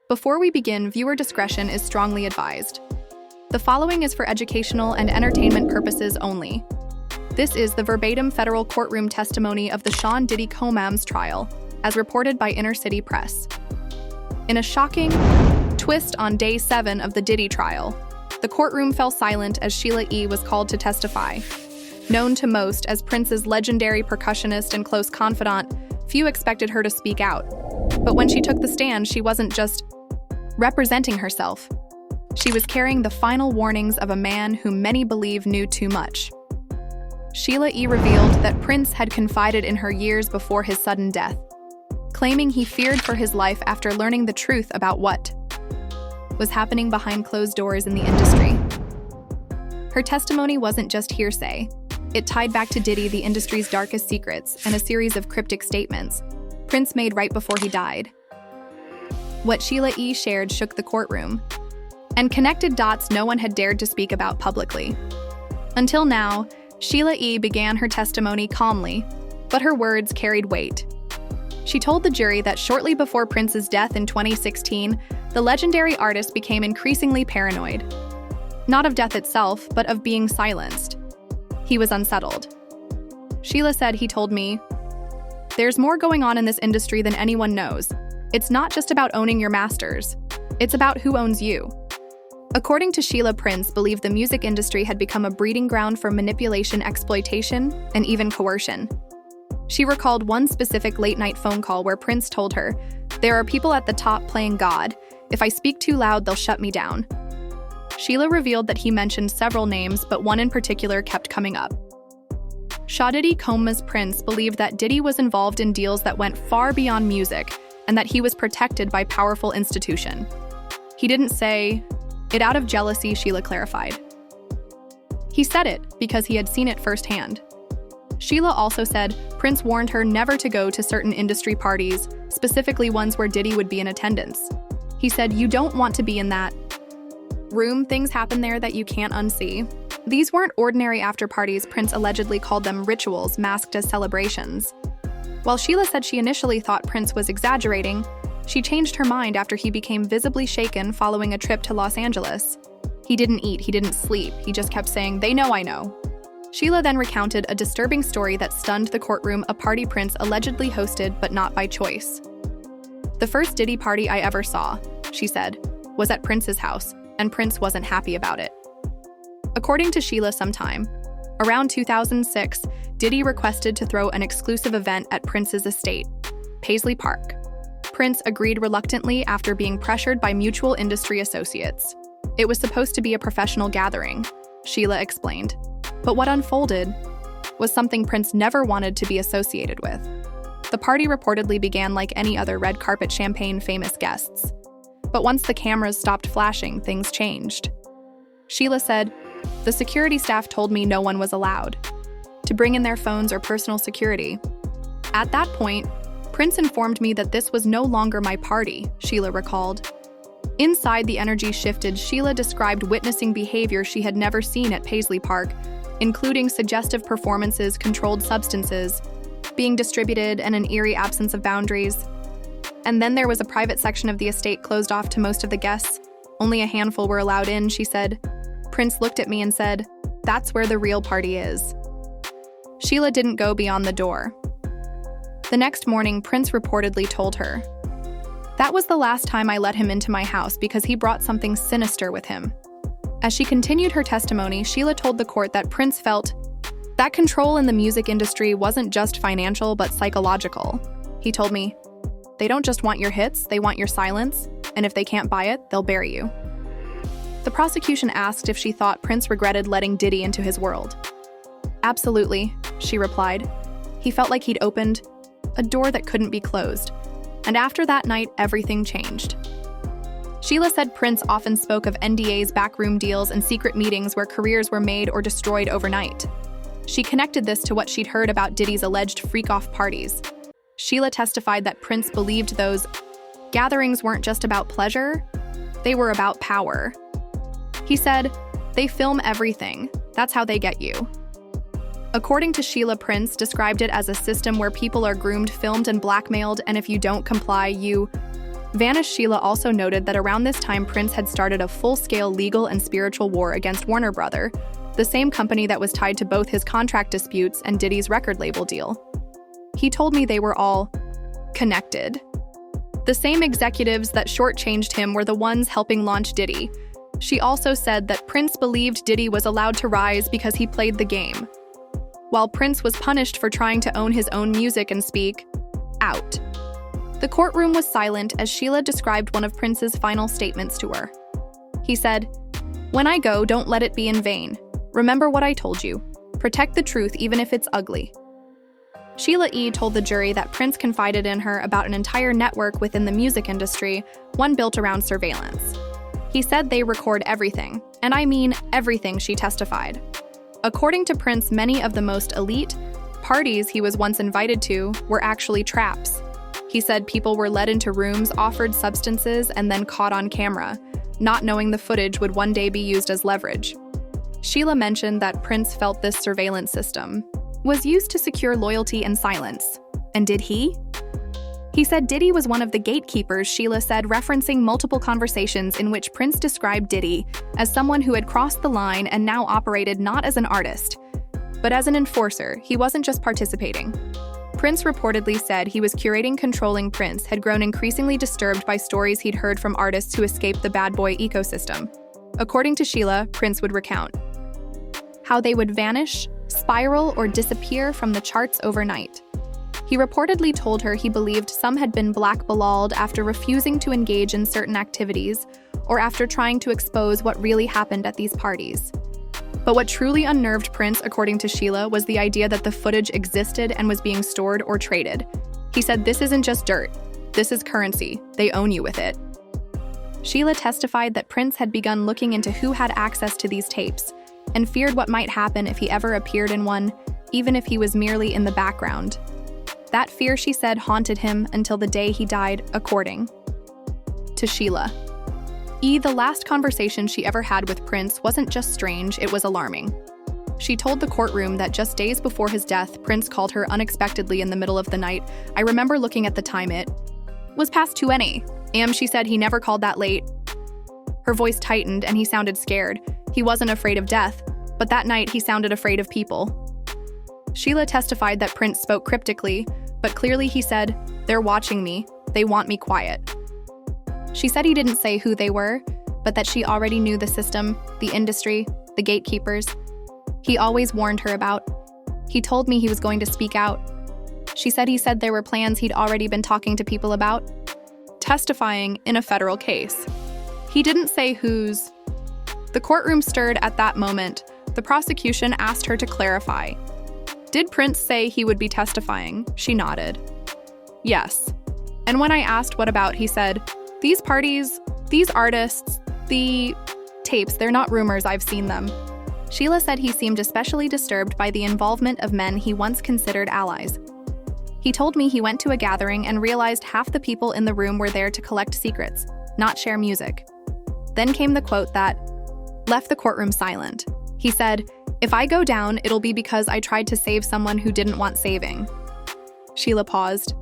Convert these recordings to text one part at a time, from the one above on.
Before we begin, viewer discretion is strongly advised. The following is for educational and entertainment purposes only. This is the verbatim federal courtroom testimony of the Sean Diddy Combs trial, as reported by Inner City Press. In a shocking twist on day 7 of the Diddy trial, the courtroom fell silent as Sheila E. was called to testify. Known to most as Prince's legendary percussionist and close confidant, few expected her to speak out. But when she took the stand, she wasn't just representing herself. She was carrying the final warnings of a man whom many believe knew too much. Sheila E. revealed that Prince had confided in her years before his sudden death, claiming he feared for his life after learning the truth about what was happening behind closed doors in the industry. Her testimony wasn't just hearsay. It tied back to Diddy, the industry's darkest secrets, and a series of cryptic statements Prince made right before he died. What Sheila E. shared shook the courtroom and connected dots no one had dared to speak about publicly. Until now, Sheila E. began her testimony calmly, but her words carried weight. She told the jury that shortly before Prince's death in 2016, the legendary artist became increasingly paranoid. Not of death itself, but of being silenced. He was unsettled. Sheila said, "He told me, there's more going on in this industry than anyone knows. It's not just about owning your masters. It's about who owns you." According to Sheila, Prince believed the music industry had become a breeding ground for manipulation, exploitation, and even coercion. She recalled one specific late-night phone call where Prince told her, "There are people at the top playing God. If I speak too loud, they'll shut me down." Sheila revealed that he mentioned several names, but one in particular kept coming up. Sean Diddy Combs Prince believed that Diddy was involved in deals that went far beyond music and that he was protected by powerful institution. He didn't say it out of jealousy, Sheila clarified. He said it because he had seen it firsthand. Sheila also said Prince warned her never to go to certain industry parties, specifically ones where Diddy would be in attendance. He said, "You don't want to be in that room. Things happen there that you can't unsee." These weren't ordinary after-parties. Prince allegedly called them rituals masked as celebrations. While Sheila said she initially thought Prince was exaggerating, she changed her mind after he became visibly shaken following a trip to Los Angeles. He didn't eat, he didn't sleep, he just kept saying, "They know I know." Sheila then recounted a disturbing story that stunned the courtroom, a party Prince allegedly hosted, but not by choice. "The first Diddy party I ever saw," she said, "was at Prince's house, and Prince wasn't happy about it." According to Sheila, sometime around 2006, Diddy requested to throw an exclusive event at Prince's estate, Paisley Park. Prince agreed reluctantly after being pressured by mutual industry associates. It was supposed to be a professional gathering, Sheila explained. But what unfolded was something Prince never wanted to be associated with. The party reportedly began like any other red carpet champagne famous guests. But once the cameras stopped flashing, things changed. Sheila said, "The security staff told me no one was allowed to bring in their phones or personal security. At that point, Prince informed me that this was no longer my party," Sheila recalled. Inside, the energy shifted. Sheila described witnessing behavior she had never seen at Paisley Park, including suggestive performances, controlled substances being distributed, and an eerie absence of boundaries. And then there was a private section of the estate closed off to most of the guests. Only a handful were allowed in, she said. Prince looked at me and said, "That's where the real party is." Sheila didn't go beyond the door. The next morning, Prince reportedly told her, "That was the last time I let him into my house because he brought something sinister with him." As she continued her testimony, Sheila told the court that Prince felt that control in the music industry wasn't just financial but psychological. He told me, "They don't just want your hits, they want your silence, and if they can't buy it, they'll bury you." The prosecution asked if she thought Prince regretted letting Diddy into his world. "Absolutely," she replied. "He felt like he'd opened a door that couldn't be closed. And after that night, everything changed." Sheila said Prince often spoke of NDAs, backroom deals, and secret meetings where careers were made or destroyed overnight. She connected this to what she'd heard about Diddy's alleged freak-off parties. Sheila testified that Prince believed those gatherings weren't just about pleasure, they were about power. He said, "They film everything. That's how they get you." According to Sheila, Prince described it as a system where people are groomed, filmed, and blackmailed, and if you don't comply, you Vanished Sheila also noted that around this time Prince had started a full-scale legal and spiritual war against Warner Brother, the same company that was tied to both his contract disputes and Diddy's record label deal. He told me they were all connected. The same executives that shortchanged him were the ones helping launch Diddy. She also said that Prince believed Diddy was allowed to rise because he played the game, while Prince was punished for trying to own his own music and speak out. The courtroom was silent as Sheila described one of Prince's final statements to her. He said, "When I go, don't let it be in vain. Remember what I told you. Protect the truth even if it's ugly." Sheila E. told the jury that Prince confided in her about an entire network within the music industry, one built around surveillance. He said they record everything, and I mean everything, she testified. According to Prince, many of the most elite parties he was once invited to were actually traps. He said people were led into rooms, offered substances, and then caught on camera, not knowing the footage would one day be used as leverage. Sheila mentioned that Prince felt this surveillance system was used to secure loyalty and silence. And did he? He said Diddy was one of the gatekeepers, Sheila said, referencing multiple conversations in which Prince described Diddy as someone who had crossed the line and now operated not as an artist, but as an enforcer. He wasn't just participating. Prince reportedly said he was curating, controlling. Prince had grown increasingly disturbed by stories he'd heard from artists who escaped the bad boy ecosystem. According to Sheila, Prince would recount how they would vanish, spiral, or disappear from the charts overnight. He reportedly told her he believed some had been blackballed after refusing to engage in certain activities or after trying to expose what really happened at these parties. But what truly unnerved Prince, according to Sheila, was the idea that the footage existed and was being stored or traded. He said, "This isn't just dirt. This is currency. They own you with it." Sheila testified that Prince had begun looking into who had access to these tapes and feared what might happen if he ever appeared in one, even if he was merely in the background. That fear, she said, haunted him until the day he died, according to Sheila E. The last conversation she ever had with Prince wasn't just strange, it was alarming. She told the courtroom that just days before his death, Prince called her unexpectedly in the middle of the night. "I remember looking at the time, it was past 2 a.m. She said he never called that late. Her voice tightened and he sounded scared. He wasn't afraid of death, but that night he sounded afraid of people. Sheila testified that Prince spoke cryptically, but clearly he said, "They're watching me. They want me quiet." She said he didn't say who they were, but that she already knew the system, the industry, the gatekeepers. He always warned her about. He told me he was going to speak out. She said he said there were plans he'd already been talking to people about, testifying in a federal case. He didn't say whose. The courtroom stirred at that moment. The prosecution asked her to clarify. Did Prince say he would be testifying? She nodded. Yes. And when I asked what about, he said, "These parties, these artists, the tapes, they're not rumors, I've seen them." Sheila said he seemed especially disturbed by the involvement of men he once considered allies. He told me he went to a gathering and realized half the people in the room were there to collect secrets, not share music. Then came the quote that left the courtroom silent. He said, "If I go down, it'll be because I tried to save someone who didn't want saving." Sheila paused.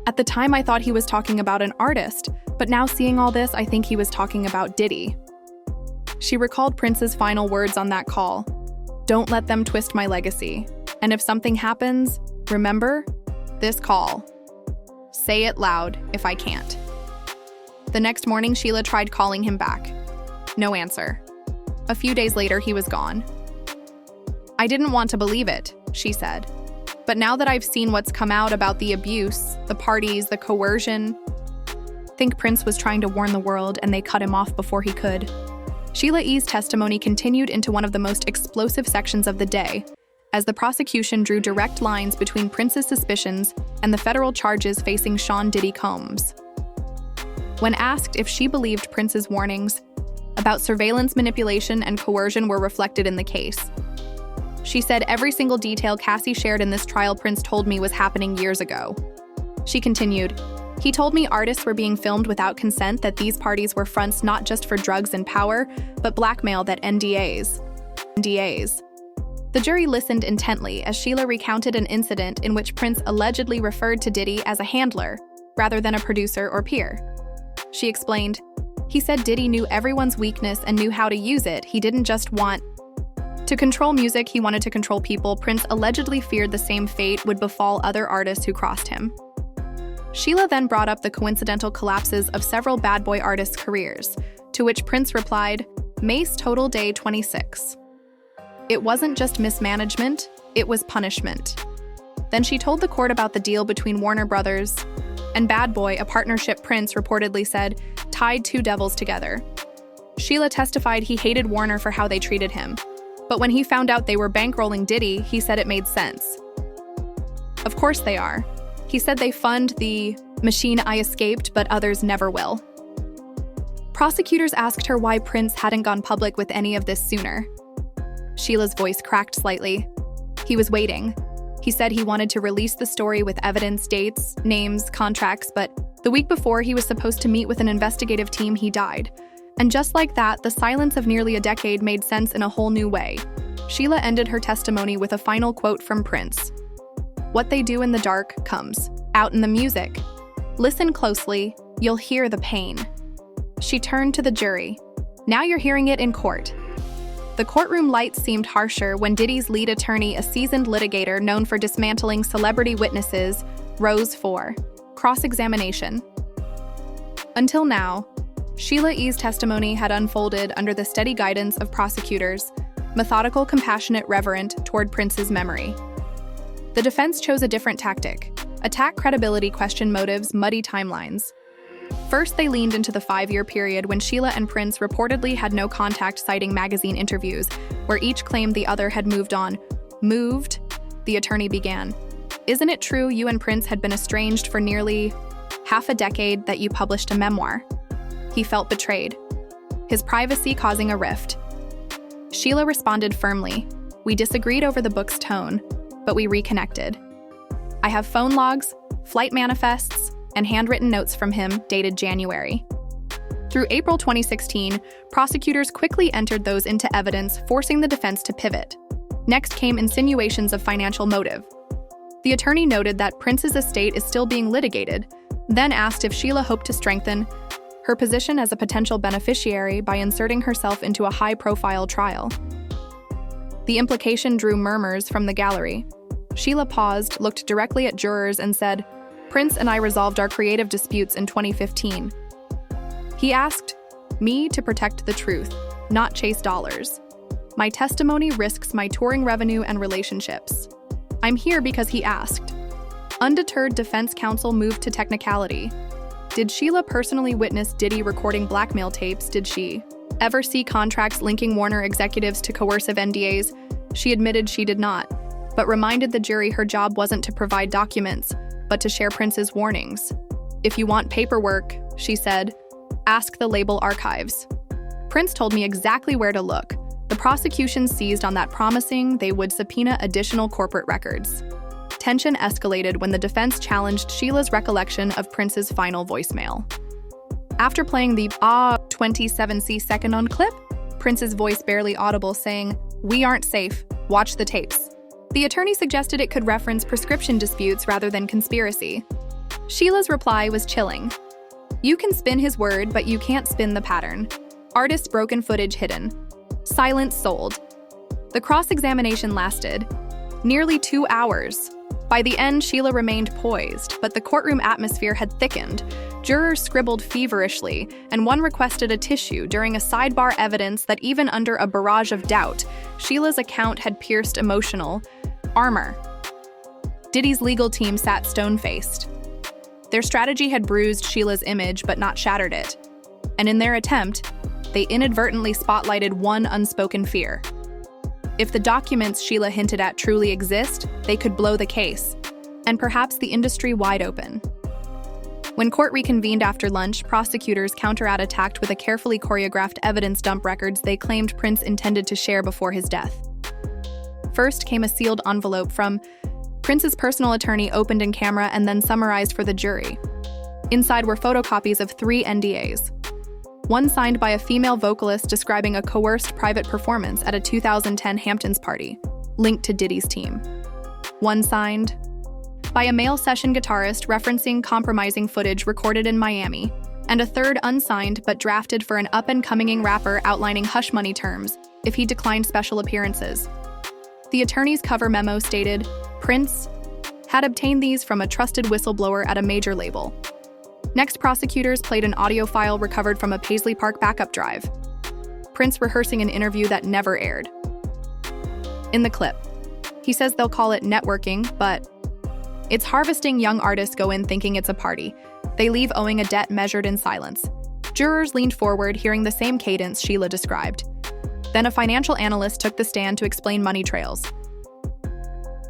At the time, I thought he was talking about an artist, but now seeing all this, I think he was talking about Diddy. She recalled Prince's final words on that call. "Don't let them twist my legacy. And if something happens, remember this call. Say it loud if I can't." The next morning, Sheila tried calling him back. No answer. A few days later, he was gone. "I didn't want to believe it," she said. "But now that I've seen what's come out about the abuse, the parties, the coercion, I think Prince was trying to warn the world and they cut him off before he could." Sheila E.'s testimony continued into one of the most explosive sections of the day, as the prosecution drew direct lines between Prince's suspicions and the federal charges facing Sean Diddy Combs. When asked if she believed Prince's warnings about surveillance manipulation and coercion were reflected in the case, she said, "Every single detail Cassie shared in this trial Prince told me was happening years ago." She continued, "He told me artists were being filmed without consent, that these parties were fronts not just for drugs and power, but blackmail, that NDAs. The jury listened intently as Sheila recounted an incident in which Prince allegedly referred to Diddy as a handler, rather than a producer or peer. She explained, "He said Diddy knew everyone's weakness and knew how to use it. He didn't just want to control music, he wanted to control people." Prince allegedly feared the same fate would befall other artists who crossed him. Sheila then brought up the coincidental collapses of several bad boy artists' careers, to which Prince replied, "Mace total day 26. It wasn't just mismanagement, it was punishment." Then she told the court about the deal between Warner Brothers and Bad Boy, a partnership Prince reportedly said tied two devils together. Sheila testified he hated Warner for how they treated him, but when he found out they were bankrolling Diddy, he said it made sense. Of course they are. He said they fund the machine I escaped, but others never will. Prosecutors asked her why Prince hadn't gone public with any of this sooner. Sheila's voice cracked slightly. He was waiting. He said he wanted to release the story with evidence, dates, names, contracts, but the week before he was supposed to meet with an investigative team, he died. And just like that, the silence of nearly a decade made sense in a whole new way. Sheila ended her testimony with a final quote from Prince. "What they do in the dark comes out in the music. Listen closely, you'll hear the pain." She turned to the jury. "Now you're hearing it in court." The courtroom lights seemed harsher when Diddy's lead attorney, a seasoned litigator known for dismantling celebrity witnesses, rose for cross-examination. Until now, Sheila E.'s testimony had unfolded under the steady guidance of prosecutors, methodical, compassionate, reverent toward Prince's memory. The defense chose a different tactic: attack credibility, question motives, muddy timelines. First, they leaned into the 5-year period when Sheila and Prince reportedly had no contact, citing magazine interviews where each claimed the other had moved on. "Moved?" the attorney began. "Isn't it true you and Prince had been estranged for nearly half a decade, that you published a memoir?" He felt betrayed, his privacy causing a rift. Sheila responded firmly, "We disagreed over the book's tone, but we reconnected. I have phone logs, flight manifests, and handwritten notes from him dated January." Through April 2016, prosecutors quickly entered those into evidence, forcing the defense to pivot. Next came insinuations of financial motive. The attorney noted that Prince's estate is still being litigated, then asked if Sheila hoped to strengthen her position as a potential beneficiary by inserting herself into a high-profile trial. The implication drew murmurs from the gallery. Sheila paused, looked directly at jurors, and said, "Prince and I resolved our creative disputes in 2015. He asked me to protect the truth, not chase dollars. My testimony risks my touring revenue and relationships. I'm here because he asked." Undeterred, defense counsel moved to technicality. Did Sheila personally witness Diddy recording blackmail tapes? Did she ever see contracts linking Warner executives to coercive NDAs? She admitted she did not, but reminded the jury her job wasn't to provide documents, but to share Prince's warnings. "If you want paperwork," she said, "ask the label archives. Prince told me exactly where to look." The prosecution seized on that, promising they would subpoena additional corporate records. Tension escalated when the defense challenged Sheila's recollection of Prince's final voicemail. After playing the 27-second clip, Prince's voice barely audible, saying, "We aren't safe, watch the tapes." The attorney suggested it could reference prescription disputes rather than conspiracy. Sheila's reply was chilling. "You can spin his word, but you can't spin the pattern. Artist's broken footage hidden. Silence sold." The cross-examination lasted nearly 2 hours. By the end, Sheila remained poised, but the courtroom atmosphere had thickened. Jurors scribbled feverishly, and one requested a tissue during a sidebar, evidence that even under a barrage of doubt, Sheila's account had pierced emotional armor. Diddy's legal team sat stone-faced. Their strategy had bruised Sheila's image but not shattered it. And in their attempt, they inadvertently spotlighted one unspoken fear. If the documents Sheila hinted at truly exist, they could blow the case, and perhaps the industry wide open. When court reconvened after lunch, prosecutors counter-attacked with a carefully choreographed evidence dump records they claimed Prince intended to share before his death. First came a sealed envelope from Prince's personal attorney, opened in camera and then summarized for the jury. Inside were photocopies of 3 NDAs. One signed by a female vocalist describing a coerced private performance at a 2010 Hamptons party, linked to Diddy's team. One signed by a male session guitarist referencing compromising footage recorded in Miami. and a third unsigned but drafted for an up-and-coming rapper outlining hush money terms if he declined special appearances. The attorney's cover memo stated, Prince had obtained these from a trusted whistleblower at a major label. Next, prosecutors played an audio file recovered from a Paisley Park backup drive. Prince rehearsing an interview that never aired. In the clip, he says they'll call it networking, but it's harvesting. Young artists go in thinking it's a party. They leave owing a debt measured in silence. Jurors leaned forward, hearing the same cadence Sheila described. Then a financial analyst took the stand to explain money trails.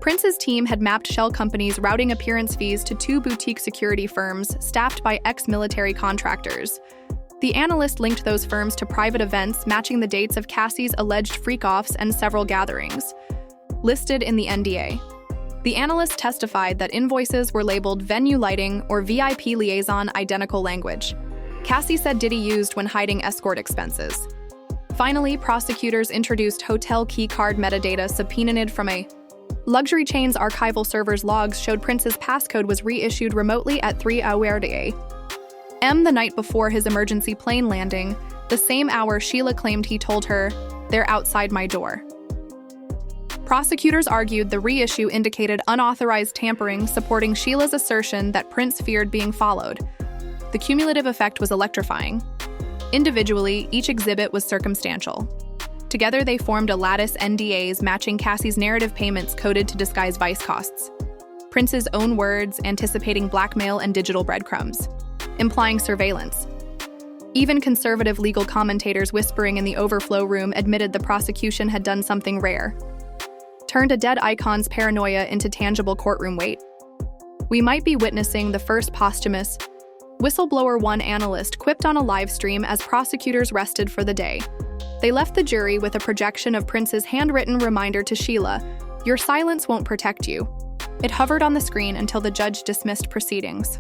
Prince's team had mapped shell companies routing appearance fees to 2 boutique security firms staffed by ex-military contractors. The analyst linked those firms to private events matching the dates of Cassie's alleged freak-offs and several gatherings, listed in the NDA. The analyst testified that invoices were labeled venue lighting or VIP liaison, identical language Cassie said Diddy used when hiding escort expenses. Finally, prosecutors introduced hotel key card metadata subpoenaed from a luxury chain's archival server's logs showed Prince's passcode was reissued remotely at 3 a.m. the night before his emergency plane landing, the same hour Sheila claimed he told her, "They're outside my door." Prosecutors argued the reissue indicated unauthorized tampering, supporting Sheila's assertion that Prince feared being followed. The cumulative effect was electrifying. Individually, each exhibit was circumstantial. Together, they formed a lattice NDAs matching Cassie's narrative payments coded to disguise vice costs. Prince's own words anticipating blackmail and digital breadcrumbs, implying surveillance. Even conservative legal commentators whispering in the overflow room admitted the prosecution had done something rare. Turned a dead icon's paranoia into tangible courtroom weight. We might be witnessing the first posthumous Whistleblower One analyst quipped on a live stream as prosecutors rested for the day. They left the jury with a projection of Prince's handwritten reminder to Sheila, "Your silence won't protect you." It hovered on the screen until the judge dismissed proceedings.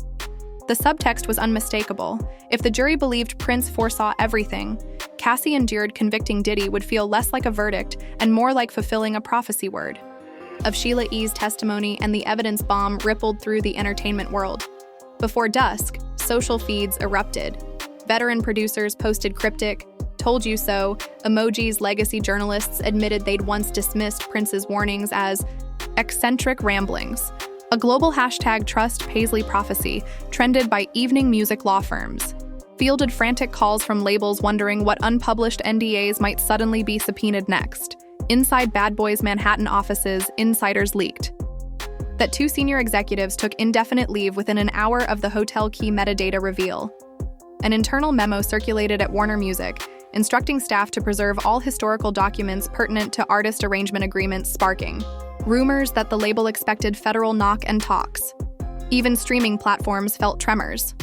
The subtext was unmistakable. If the jury believed Prince foresaw everything, Cassie endured convicting Diddy would feel less like a verdict and more like fulfilling a prophecy word. Of Sheila E.'s testimony and the evidence bomb rippled through the entertainment world. Before dusk, social feeds erupted. Veteran producers posted cryptic, "told you so" emojis. Legacy journalists admitted they'd once dismissed Prince's warnings as eccentric ramblings. A global hashtag Trust Paisley Prophecy trended by evening music law firms. Fielded frantic calls from labels wondering what unpublished NDAs might suddenly be subpoenaed next. Inside Bad Boy's Manhattan offices, insiders leaked that 2 senior executives took indefinite leave within an hour of the hotel key metadata reveal. An internal memo circulated at Warner Music, instructing staff to preserve all historical documents pertinent to artist arrangement agreements, sparking rumors that the label expected federal knock and talks. Even streaming platforms felt tremors.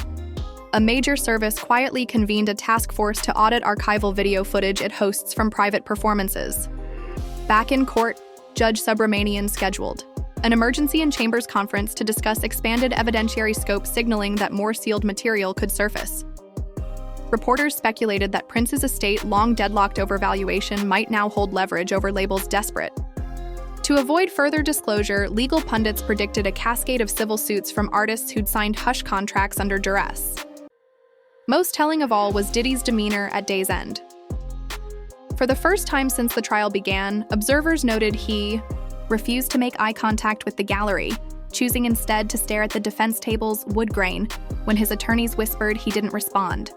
A major service quietly convened a task force to audit archival video footage it hosts from private performances. Back in court, Judge Subramanian scheduled an emergency and chambers conference to discuss expanded evidentiary scope, signaling that more sealed material could surface. Reporters speculated that Prince's estate, long deadlocked over valuation, might now hold leverage over labels desperate to avoid further disclosure. Legal pundits predicted a cascade of civil suits from artists who'd signed hush contracts under duress. Most telling of all was Diddy's demeanor at day's end. For the first time since the trial began, observers noted he refused to make eye contact with the gallery, choosing instead to stare at the defense table's wood grain when his attorneys whispered he didn't respond.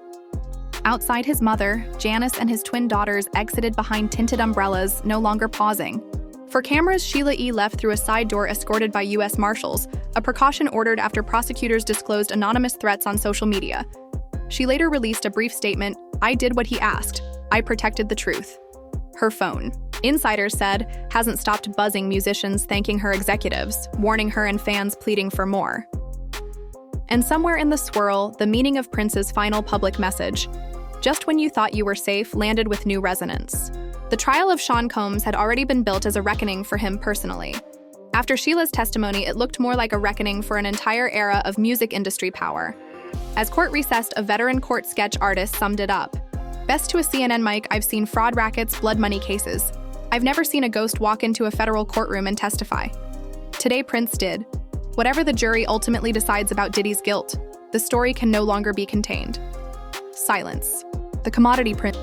Outside, his mother, Janice, and his twin daughters exited behind tinted umbrellas, no longer pausing. For cameras, Sheila E. left through a side door escorted by U.S. Marshals, a precaution ordered after prosecutors disclosed anonymous threats on social media. She later released a brief statement, "I did what he asked. I protected the truth." Her phone, insiders said, hasn't stopped buzzing, musicians thanking her executives, warning her, and fans pleading for more. And somewhere in the swirl, the meaning of Prince's final public message, "Just when you thought you were safe," landed with new resonance. The trial of Sean Combs had already been built as a reckoning for him personally. After Sheila's testimony, it looked more like a reckoning for an entire era of music industry power. As court recessed, a veteran court sketch artist summed it up. "Best to a CNN mic, I've seen fraud rackets, blood money cases. I've never seen a ghost walk into a federal courtroom and testify. Today, Prince did. Whatever the jury ultimately decides about Diddy's guilt, the story can no longer be contained." Silence. The commodity print